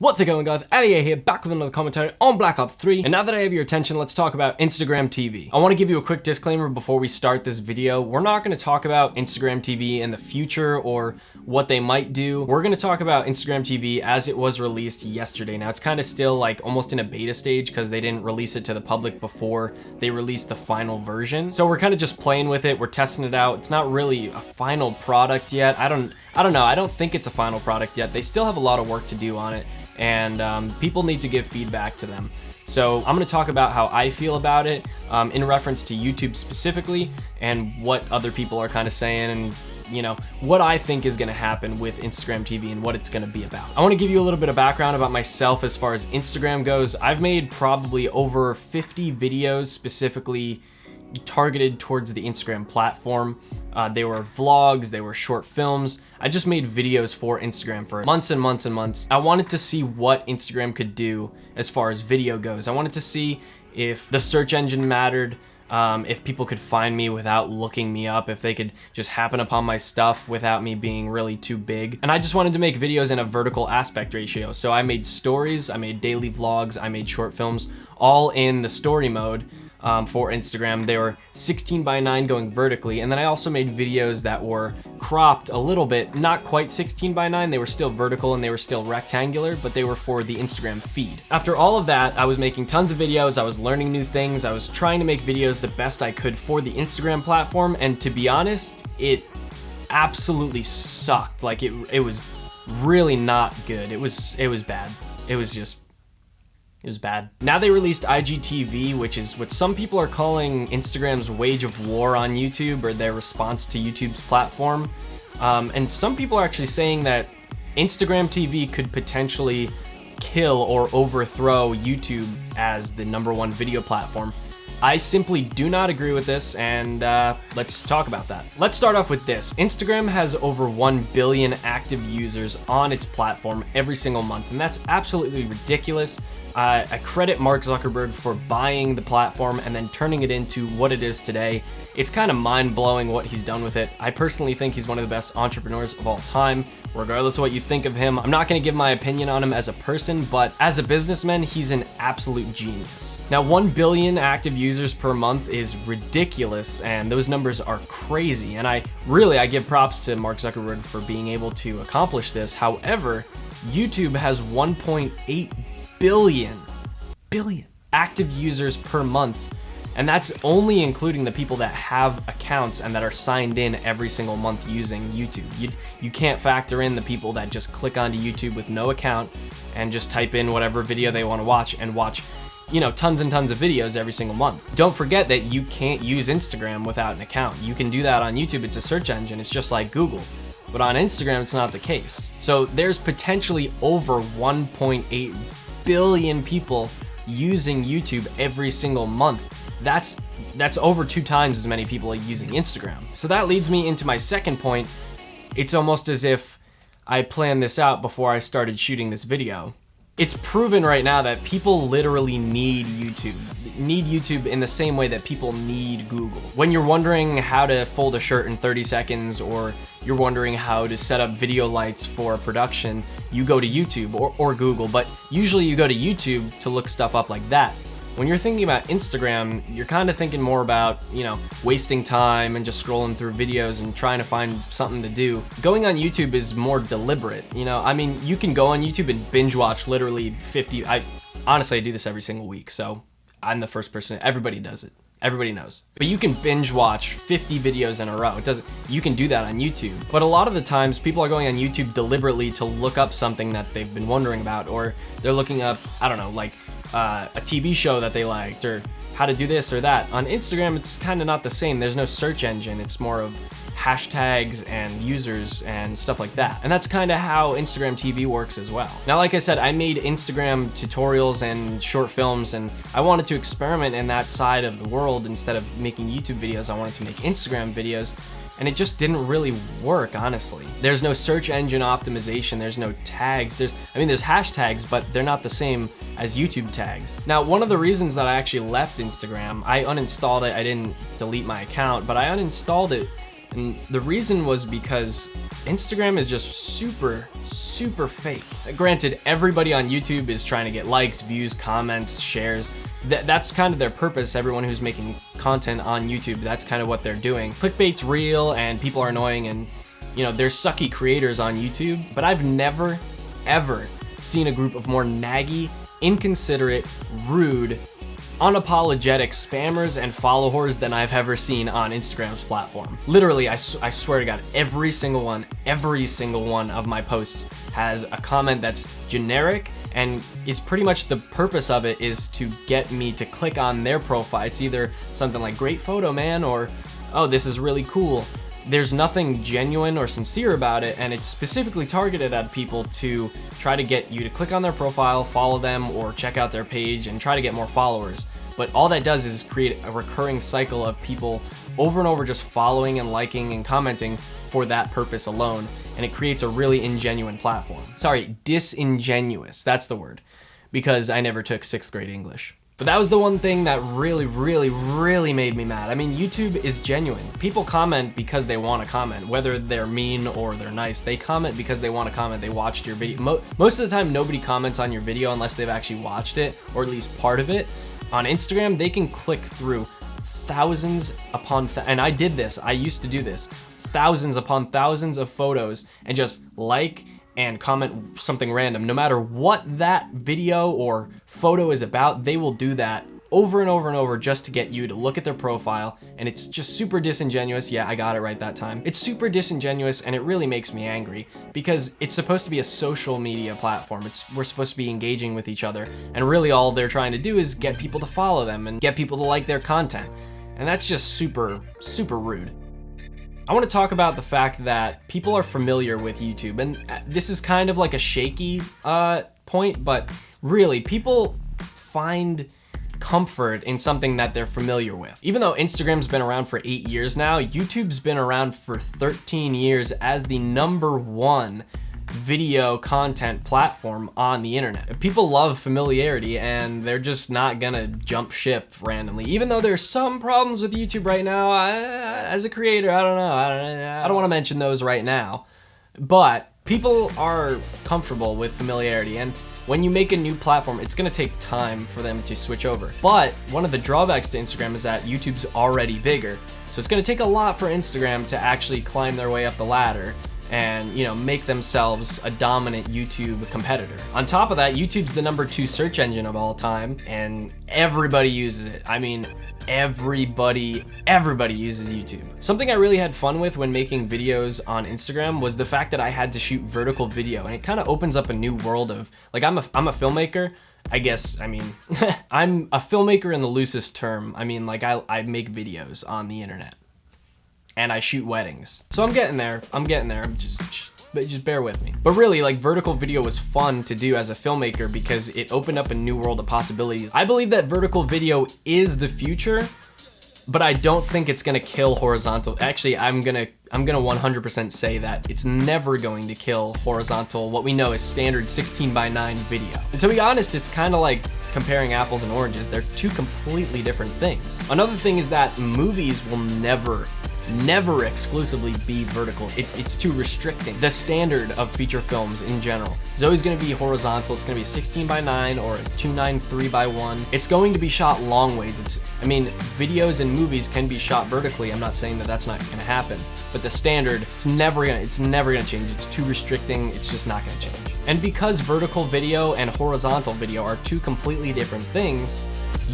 What's it going, guys? Ali here, back with another commentary on Black Ops 3. And now that I have your attention, let's talk about Instagram TV. I want to give you a quick disclaimer before we start this video. We're not going to talk about Instagram TV in the future or what they might do. We're going to talk about Instagram TV as it was released yesterday. Now, it's kind of still like almost in a beta stage because they didn't release it to the public before they released the final version. So we're kind of just playing with it. We're testing it out. It's not really a final product yet. I don't know. I don't think it's a final product yet. They still have a lot of work to do on it. And people need to give feedback to them. So I'm going to talk about how I feel about it in reference to YouTube specifically and what other people are kind of saying and, you know, what I think is going to happen with Instagram TV and what it's going to be about. I want to give you a little bit of background about myself as far as Instagram goes. I've made probably over 50 videos specifically targeted towards the Instagram platform. They were vlogs, they were short films. I just made videos for Instagram for months and months and months. I wanted to see what Instagram could do as far as video goes. I wanted to see if the search engine mattered, if people could find me without looking me up, if they could just happen upon my stuff without me being really too big. And I just wanted to make videos in a vertical aspect ratio. So I made stories, I made daily vlogs, I made short films, all in the story mode. For Instagram. They were 16:9 going vertically, and then I also made videos that were cropped a little bit, not quite 16:9, they were still vertical and they were still rectangular, but they were for the Instagram feed. After all of that, I was making tons of videos, I was learning new things, I was trying to make videos the best I could for the Instagram platform, and to be honest, it absolutely sucked. Like it was really not good. It was bad. It was bad. Now they released IGTV, which is what some people are calling Instagram's wage of war on YouTube, or their response to YouTube's platform. And some people are actually saying that Instagram TV could potentially kill or overthrow YouTube as the #1 video platform. I simply do not agree with this, and let's talk about that. Let's start off with this. Instagram has over 1 billion active users on its platform every single month, and that's absolutely ridiculous. I credit Mark Zuckerberg for buying the platform and then turning it into what it is today. It's kind of mind-blowing what he's done with it. I personally think he's one of the best entrepreneurs of all time. Regardless of what you think of him, I'm not going to give my opinion on him as a person, but as a businessman, he's an absolute genius. Now, 1 billion active users per month is ridiculous, and those numbers are crazy, and I give props to Mark Zuckerberg for being able to accomplish this. However, YouTube has 1.8 billion active users per month, and that's only including the people that have accounts and that are signed in every single month using YouTube. You can't factor in the people that just click onto YouTube with no account and just type in whatever video they want to watch and watch, you know, tons and tons of videos every single month. Don't forget that you can't use Instagram without an account. You can do that on YouTube. It's a search engine. It's just like Google. But on Instagram, it's not the case. So there's potentially over 1.8 billion people using YouTube every single month. That's over 2 times as many people using Instagram. So that leads me into my second point. It's almost as if I planned this out before I started shooting this video. It's proven right now that people literally need YouTube. Need YouTube in the same way that people need Google. When you're wondering how to fold a shirt in 30 seconds, or you're wondering how to set up video lights for a production, you go to YouTube or Google, but usually you go to YouTube to look stuff up like that. When you're thinking about Instagram, you're kind of thinking more about, you know, wasting time and just scrolling through videos and trying to find something to do. Going on YouTube is more deliberate, you know? I mean, you can go on YouTube and binge watch literally 50, honestly, I do this every single week, so I'm the first person, everybody does it. Everybody knows. But you can binge watch 50 videos in a row. You can do that on YouTube. But a lot of the times people are going on YouTube deliberately to look up something that they've been wondering about, or they're looking up, I don't know, like a TV show that they liked, or how to do this or that. On Instagram, it's kind of not the same. There's no search engine. It's more of hashtags and users and stuff like that. And that's kind of how Instagram TV works as well. Now, like I said, I made Instagram tutorials and short films, and I wanted to experiment in that side of the world. Instead of making YouTube videos, I wanted to make Instagram videos. And it just didn't really work, honestly. There's no search engine optimization, there's no tags, there's hashtags, but they're not the same as YouTube tags. Now, one of the reasons that I actually left Instagram, I uninstalled it, I didn't delete my account, but I uninstalled it And the reason was because Instagram is just super fake. Granted, everybody on YouTube is trying to get likes, views, comments, shares. That's kind of their purpose. Everyone who's making content on YouTube, that's kind of what they're doing. Clickbait's real and people are annoying, and you know, there's sucky creators on YouTube, but I've never, ever seen a group of more naggy, inconsiderate, rude, unapologetic spammers and followers than I've ever seen on Instagram's platform. Literally, I swear to God, every single one of my posts has a comment that's generic and is pretty much the purpose of it is to get me to click on their profile. It's either something like great photo, man, or oh, this is really cool. There's nothing genuine or sincere about it, and it's specifically targeted at people to try to get you to click on their profile, follow them, or check out their page and try to get more followers. But all that does is create a recurring cycle of people over and over just following and liking and commenting for that purpose alone, and it creates a really ingenuine platform. Sorry, disingenuous, that's the word, because I never took 6th grade English. But that was the one thing that really made me mad. I mean, YouTube is genuine. People comment because they want to comment, whether they're mean or they're nice. They comment because they want to comment. They watched your video. Most of the time, nobody comments on your video unless they've actually watched it, or at least part of it. On Instagram, they can click through thousands upon, and I did this, I used to do this, thousands upon thousands of photos and just like and comment something random. No matter what that video or photo is about, they will do that over and over and over just to get you to look at their profile, and it's just super disingenuous. Yeah, I got it right that time. It's super disingenuous, and it really makes me angry because it's supposed to be a social media platform. We're supposed to be engaging with each other, and really all they're trying to do is get people to follow them and get people to like their content, and that's just super rude. I want to talk about the fact that people are familiar with YouTube, and this is kind of like a shaky point, but really, people find comfort in something that they're familiar with. Even though Instagram's been around for 8 years now, YouTube's been around for 13 years as the #1 video content platform on the internet. People love familiarity, and they're just not gonna jump ship randomly. Even though there's some problems with YouTube right now, as a creator, I don't know. I don't want to mention those right now, but people are comfortable with familiarity, and when you make a new platform, it's gonna take time for them to switch over. But one of the drawbacks to Instagram is that YouTube's already bigger, so it's gonna take a lot for Instagram to actually climb their way up the ladder and, you know, make themselves a dominant YouTube competitor. On top of that, YouTube's the #2 search engine of all time, and everybody uses it. I mean, everybody uses YouTube. Something I really had fun with when making videos on Instagram was the fact that I had to shoot vertical video, and it kind of opens up a new world of, like, I'm a filmmaker, I guess. I mean, I'm a filmmaker in the loosest term. I mean, like, I make videos on the internet, and I shoot weddings. So I'm getting there, just bear with me. But really, like, vertical video was fun to do as a filmmaker because it opened up a new world of possibilities. I believe that vertical video is the future, but I don't think it's gonna kill horizontal. Actually, I'm gonna 100% say that it's never going to kill horizontal, what we know is standard 16:9 video. And to be honest, it's kind of like comparing apples and oranges. They're two completely different things. Another thing is that movies will never exclusively be vertical. It's too restricting. The standard of feature films in general is always gonna be horizontal. It's gonna be 16:9 or 293:1. It's going to be shot long ways. I mean, videos and movies can be shot vertically. I'm not saying that that's not gonna happen, but the standard, it's never gonna change. It's too restricting. It's just not gonna change. And because vertical video and horizontal video are two completely different things,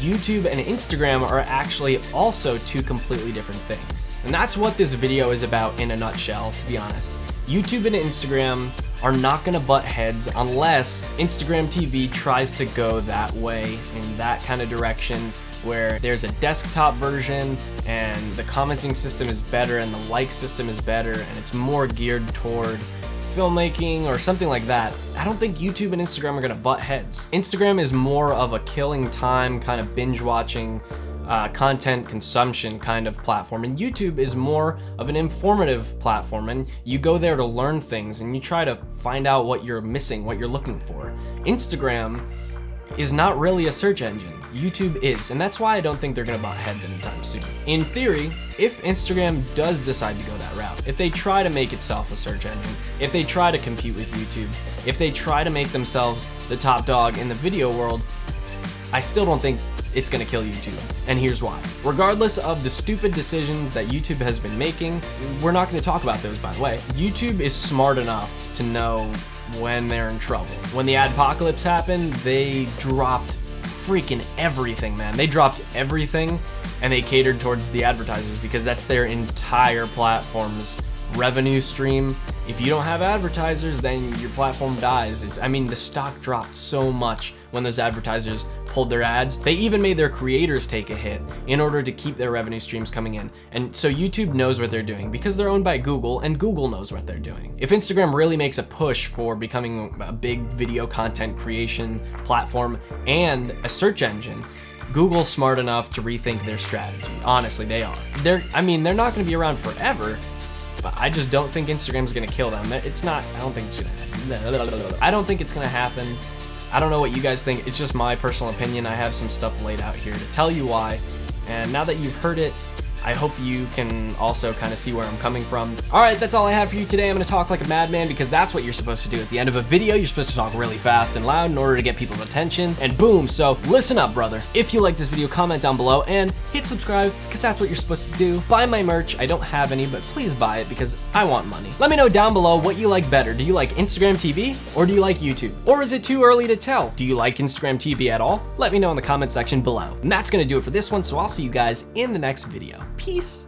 YouTube and Instagram are actually also two completely different things. And that's what this video is about in a nutshell, to be honest. YouTube and Instagram are not gonna butt heads unless Instagram TV tries to go that way, in that kind of direction, where there's a desktop version and the commenting system is better and the like system is better and it's more geared toward filmmaking or something like that. I don't think YouTube and Instagram are gonna butt heads. Instagram is more of a killing time, kind of binge watching, content consumption kind of platform, and YouTube is more of an informative platform, and you go there to learn things and you try to find out what you're missing, what you're looking for. Instagram is not really a search engine. YouTube is, and that's why I don't think they're gonna butt heads anytime soon. In theory, if Instagram does decide to go that route, if they try to make itself a search engine, if they try to compete with YouTube, if they try to make themselves the top dog in the video world, I still don't think it's gonna kill YouTube, and here's why. Regardless of the stupid decisions that YouTube has been making, we're not gonna talk about those, by the way. YouTube is smart enough to know when they're in trouble. When the adpocalypse happened, they dropped freaking everything, man. They dropped everything, and they catered towards the advertisers because that's their entire platform's revenue stream. If you don't have advertisers, then your platform dies. I mean, the stock dropped so much when those advertisers pulled their ads. They even made their creators take a hit in order to keep their revenue streams coming in. And so YouTube knows what they're doing because they're owned by Google, and Google knows what they're doing. If Instagram really makes a push for becoming a big video content creation platform and a search engine, Google's smart enough to rethink their strategy. Honestly, they are. They're not gonna be around forever, but I just don't think Instagram's gonna kill them. I don't think it's gonna happen. I don't think it's gonna happen. I don't know what you guys think. It's just my personal opinion. I have some stuff laid out here to tell you why. And now that you've heard it, I hope you can also kind of see where I'm coming from. All right, that's all I have for you today. I'm gonna talk like a madman because that's what you're supposed to do. At the end of a video, you're supposed to talk really fast and loud in order to get people's attention, and boom, so listen up, brother. If you like this video, comment down below and hit subscribe because that's what you're supposed to do. Buy my merch. I don't have any, but please buy it because I want money. Let me know down below what you like better. Do you like Instagram TV or do you like YouTube? Or is it too early to tell? Do you like Instagram TV at all? Let me know in the comment section below. And that's gonna do it for this one, so I'll see you guys in the next video. Peace.